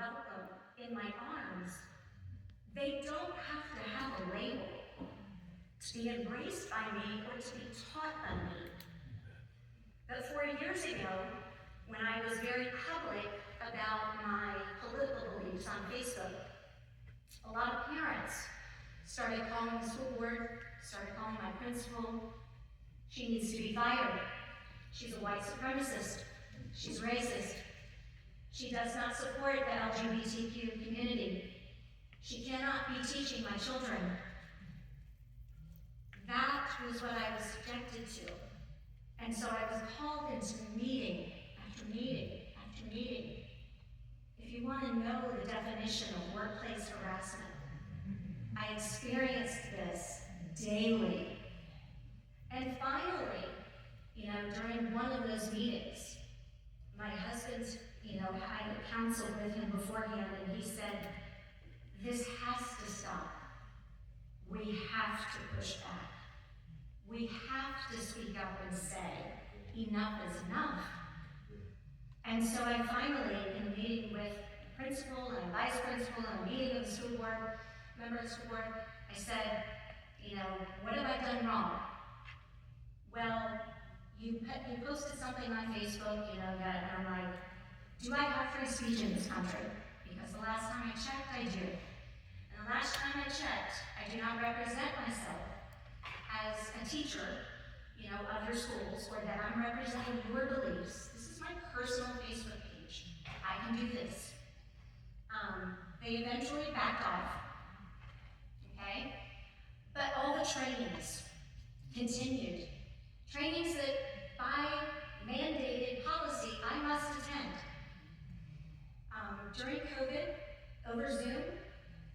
welcome in my arms, they don't have to have a label to be embraced by me or to be taught by me. But 4 years ago, when I was very public about my political beliefs on Facebook, a lot of parents started calling the school board, started calling my principal. She needs to be fired. She's a white supremacist. She's racist. She does not support the LGBTQ community. She cannot be teaching my children. That was what I was subjected to. And so I was called into meeting after meeting after meeting. If you want to know the definition of workplace harassment, I experienced this daily. And finally, during one of those meetings, my husband, I had counseled with him beforehand, and he said, "This has to stop. We have to push back. We have to speak up and say, enough is enough." And so I finally, in a meeting with the principal and a vice principal and a meeting of the school board, member of the school board, I said, what have I done wrong? Well, you posted something on Facebook, that, and I'm like, do I have free speech in this country? Because the last time I checked, I do. And the last time I checked, I do not represent myself as a teacher, of your schools, or that I'm representing your beliefs. This is my personal Facebook page. I can do this. They eventually backed off, okay? But all the trainings continued. Trainings that by mandated policy I must attend. During COVID, over Zoom,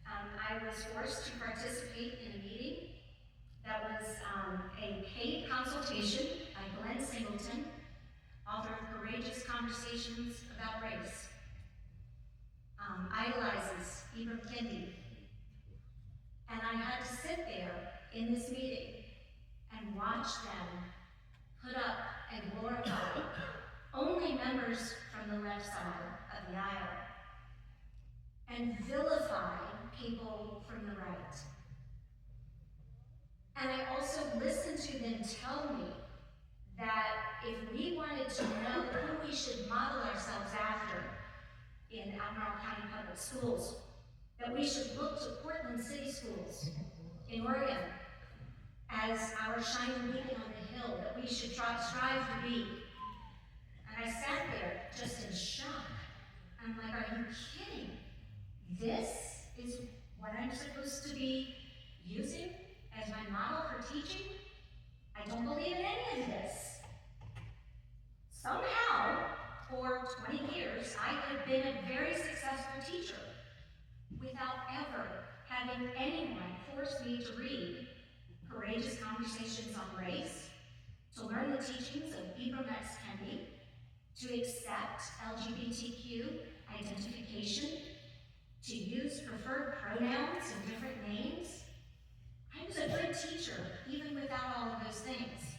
I was forced to participate in a meeting that was a paid consultation by Glenn Singleton, author of Courageous Conversations About Race. Idolizes Ibram Kendi. And I had to sit there in this meeting and watch them put up and glorify only members from the left side of the aisle and vilify people from the right. And I also listened to them tell me that if we wanted to know who we should model ourselves after in Abermarle County Public Schools, that we should look to Portland City Schools in Oregon as our shining beacon on the hill, that we should strive to be. And I sat there just in shock. I'm like, are you kidding? This is what I'm supposed to be using as my model for teaching? I don't believe in any of this. Somehow, for 20 years, I have been a very successful teacher without ever having anyone force me to read Courageous Conversations on Race, to learn the teachings of Ibram X. Kendi, to accept LGBTQ identification, to use preferred pronouns and different names. I was a good teacher, even without all of those things.